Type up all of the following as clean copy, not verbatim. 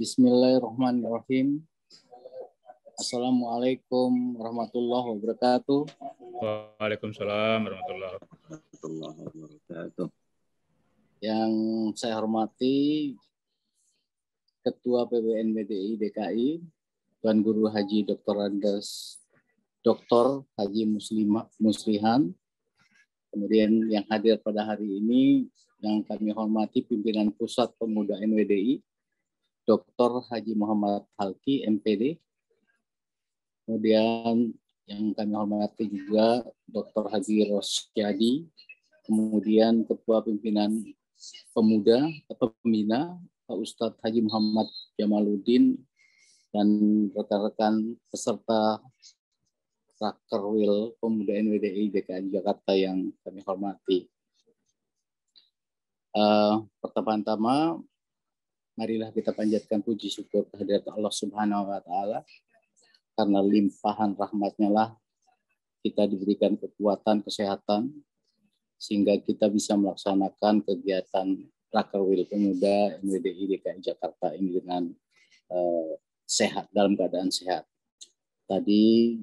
Bismillahirrahmanirrahim. Assalamualaikum warahmatullahi wabarakatuh. Waalaikumsalam warahmatullahi wabarakatuh. Yang saya hormati Ketua PBNBDI DKI, Tuan Guru Haji Dr. Andes Dr. Haji Muslihan. Kemudian yang hadir pada hari ini yang kami hormati pimpinan Pusat Pemuda NWDI, Dr. Haji Muhammad Halki, MPD. Kemudian yang kami hormati juga Dr. Haji Rosyadi, kemudian Ketua Pimpinan Pemuda atau Pembina, Pak Ustadz Haji Muhammad Jamaluddin, dan rekan-rekan peserta Rakerwil Pemuda NWDI DKI Jakarta yang kami hormati. Pertama-tama, marilah kita panjatkan puji syukur kehadirat Allah Subhanahu wa Ta'ala, karena limpahan rahmatnya lah kita diberikan kekuatan, kesehatan, sehingga kita bisa melaksanakan kegiatan Rakerwil Pemuda NWDI DKI Jakarta ini dengan sehat, dalam keadaan sehat. Tadi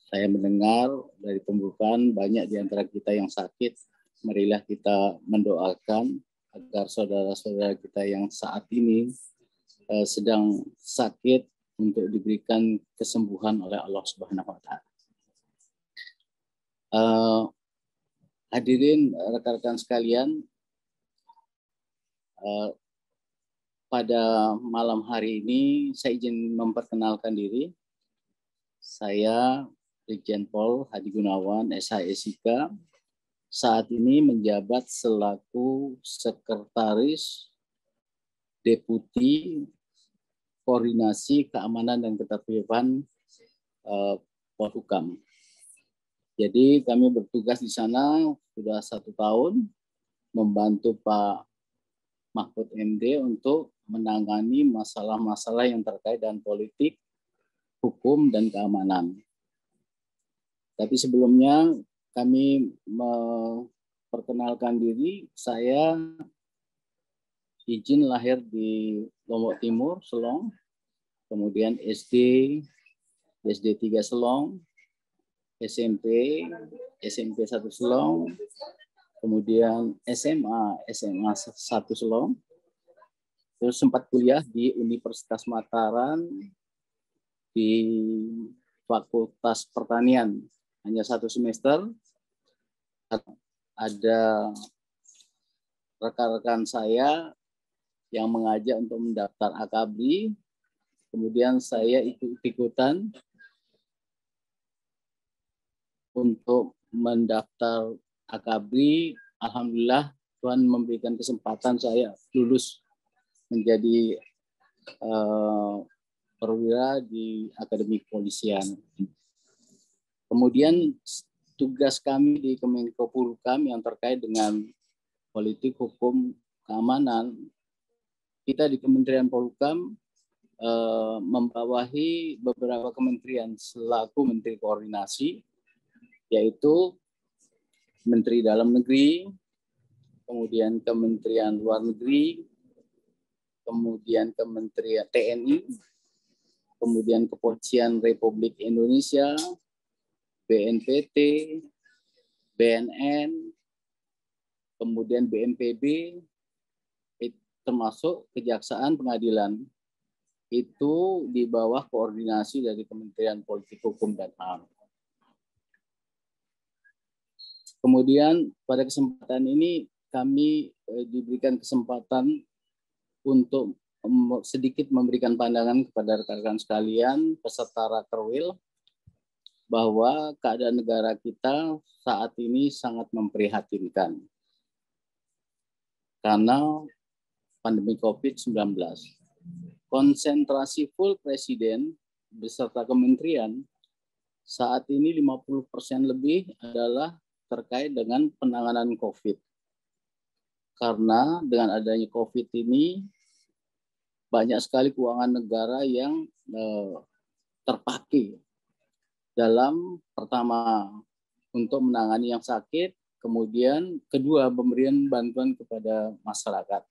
saya mendengar dari pembukaan banyak di antara kita yang sakit. Marilah kita mendoakan agar saudara-saudara kita yang saat ini sedang sakit untuk diberikan kesembuhan oleh Allah Subhanahu wa Ta'ala. Hadirin rekan-rekan sekalian, pada malam hari ini saya izin memperkenalkan diri. Saya Brigjen Pol Hadi Gunawan, SH.SIK, saat ini menjabat selaku Sekretaris Deputi Koordinasi Keamanan dan Ketertiban Polhukam. Jadi kami bertugas di sana sudah 1 tahun membantu Pak Mahfud MD untuk menangani masalah-masalah yang terkait dengan politik, hukum, dan keamanan. Tapi sebelumnya kami memperkenalkan diri. Saya izin lahir di Lombok Timur, Selong, kemudian SD 3 Selong, SMP 1 Selong, kemudian SMA 1 Selong, terus sempat kuliah di Universitas Mataram di Fakultas Pertanian, hanya 1 semester. Ada rekan-rekan saya yang mengajak untuk mendaftar Akabri, kemudian saya ikut-ikutan untuk mendaftar Akabri. Alhamdulillah Tuhan memberikan kesempatan saya lulus menjadi perwira di Akademi Kepolisian. Kemudian tugas kami di Kemenko Polhukam yang terkait dengan politik, hukum, keamanan, kita di Kementerian Polhukam membawahi beberapa kementerian selaku Menteri Koordinasi, yaitu Menteri Dalam Negeri, kemudian Kementerian Luar Negeri, kemudian Kementerian TNI, kemudian Kepolisian Republik Indonesia, BNPT, BNN, kemudian BNPB, termasuk Kejaksaan Pengadilan. Itu di bawah koordinasi dari Kementerian Politik, Hukum, dan HAM. Kemudian pada kesempatan ini kami diberikan kesempatan untuk sedikit memberikan pandangan kepada rekan-rekan sekalian peserta Rakerwil bahwa keadaan negara kita saat ini sangat memprihatinkan karena pandemi COVID-19. Konsentrasi full Presiden beserta kementerian saat ini 50% lebih adalah terkait dengan penanganan COVID. Karena dengan adanya COVID ini banyak sekali keuangan negara yang terpakai dalam pertama untuk menangani yang sakit, kemudian kedua pemberian bantuan kepada masyarakat.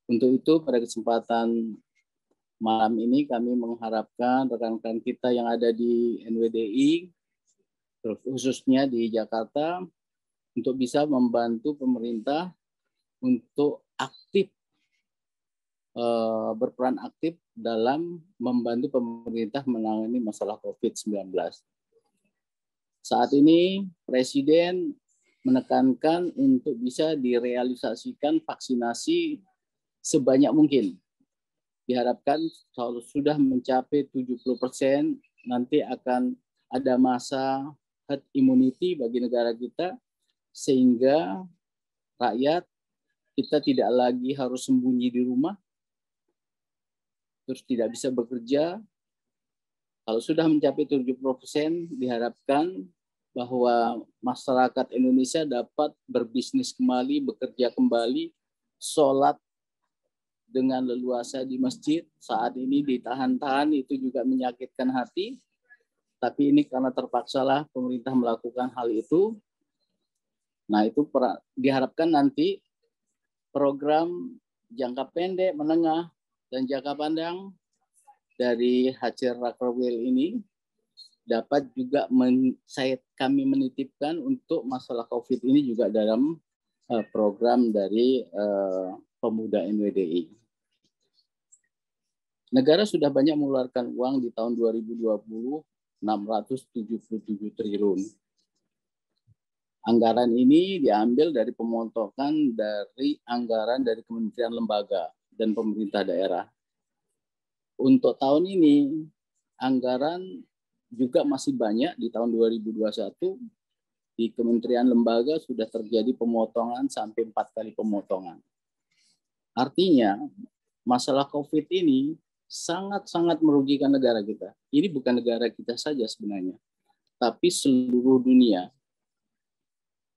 Untuk itu pada kesempatan malam ini kami mengharapkan rekan-rekan kita yang ada di NWDI, khususnya di Jakarta, untuk bisa membantu pemerintah untuk aktif, berperan aktif dalam membantu pemerintah menangani masalah COVID-19. Saat ini Presiden menekankan untuk bisa direalisasikan vaksinasi sebanyak mungkin. Diharapkan kalau sudah mencapai 70%, nanti akan ada masa herd immunity bagi negara kita, sehingga rakyat kita tidak lagi harus sembunyi di rumah, terus tidak bisa bekerja. Kalau sudah mencapai 70%, diharapkan bahwa masyarakat Indonesia dapat berbisnis kembali, bekerja kembali, sholat dengan leluasa di masjid. Saat ini ditahan-tahan, itu juga menyakitkan hati. Tapi ini karena terpaksalah pemerintah melakukan hal itu. Nah, itu diharapkan nanti program jangka pendek, menengah, dan jangka panjang dari Hajar Rakerwil ini dapat juga kami menitipkan untuk masalah COVID ini juga dalam program dari Pemuda NWDI. Negara sudah banyak mengeluarkan uang di tahun 2020, 677 triliun. Anggaran ini diambil dari pemotongan dari anggaran dari kementerian lembaga dan pemerintah daerah. Untuk tahun ini, anggaran juga masih banyak di tahun 2021. Di kementerian lembaga sudah terjadi pemotongan sampai 4 kali pemotongan. Artinya, masalah COVID ini sangat-sangat merugikan negara kita. Ini bukan negara kita saja sebenarnya, tapi seluruh dunia.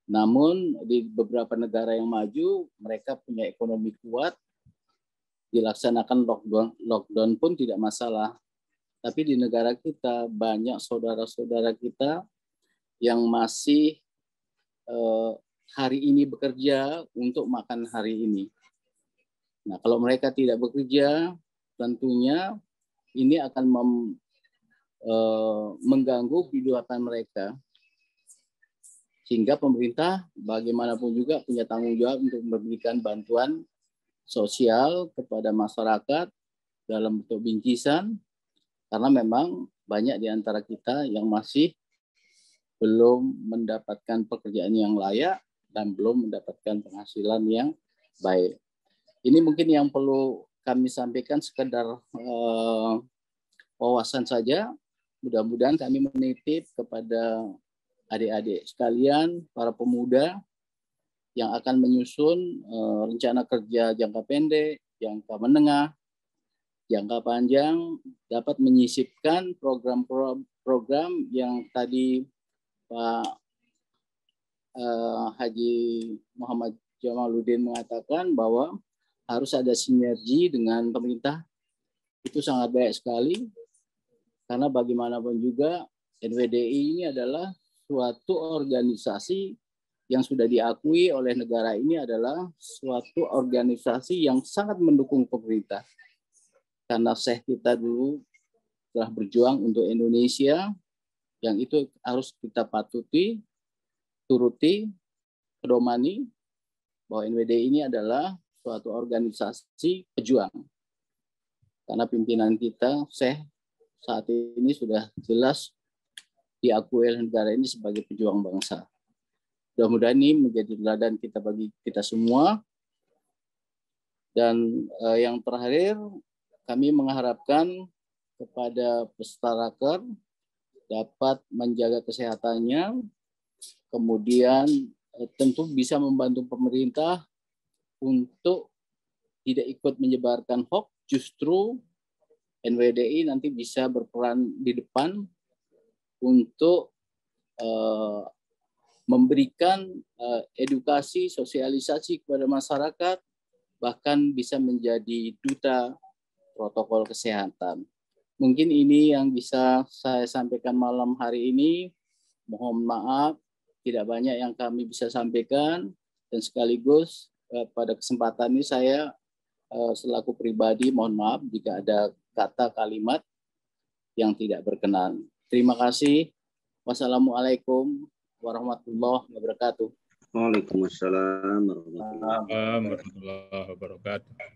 Namun di beberapa negara yang maju, mereka punya ekonomi kuat, dilaksanakan lockdown pun tidak masalah. Tapi di negara kita banyak saudara-saudara kita yang masih hari ini bekerja untuk makan hari ini. Nah, kalau mereka tidak bekerja, tentunya ini akan mengganggu kehidupan mereka. Sehingga pemerintah bagaimanapun juga punya tanggung jawab untuk memberikan bantuan sosial kepada masyarakat dalam bentuk bingkisan, karena memang banyak di antara kita yang masih belum mendapatkan pekerjaan yang layak dan belum mendapatkan penghasilan yang baik. Ini mungkin yang perlu kami sampaikan sekedar wawasan saja. Mudah-mudahan kami menitip kepada adik-adik sekalian, para pemuda yang akan menyusun rencana kerja jangka pendek, jangka menengah, jangka panjang, dapat menyisipkan program-program yang tadi Pak Haji Muhammad Jamaluddin mengatakan bahwa harus ada sinergi dengan pemerintah. Itu sangat baik sekali, karena bagaimanapun juga NWDI ini adalah suatu organisasi yang sudah diakui oleh negara ini, adalah suatu organisasi yang sangat mendukung pemerintah. Karena Syekh kita dulu telah berjuang untuk Indonesia, yang itu harus kita patuti, turuti, pedomani, bahwa NWDI ini adalah suatu organisasi pejuang. Karena pimpinan kita, Syekh, saat ini sudah jelas diakui oleh negara ini sebagai pejuang bangsa. Mudah-mudahan ini menjadi teladan kita bagi kita semua. Dan yang terakhir, kami mengharapkan kepada peserta raker dapat menjaga kesehatannya, kemudian tentu bisa membantu pemerintah untuk tidak ikut menyebarkan hoax. Justru NWDI nanti bisa berperan di depan untuk memberikan edukasi, sosialisasi kepada masyarakat, bahkan bisa menjadi duta protokol kesehatan. Mungkin ini yang bisa saya sampaikan malam hari ini. Mohon maaf, tidak banyak yang kami bisa sampaikan, dan sekaligus pada kesempatan ini saya selaku pribadi mohon maaf jika ada kata kalimat yang tidak berkenan. Terima kasih. Wassalamualaikum warahmatullahi wabarakatuh. Waalaikumsalam warahmatullahi wabarakatuh. Warahmatullahi wabarakatuh.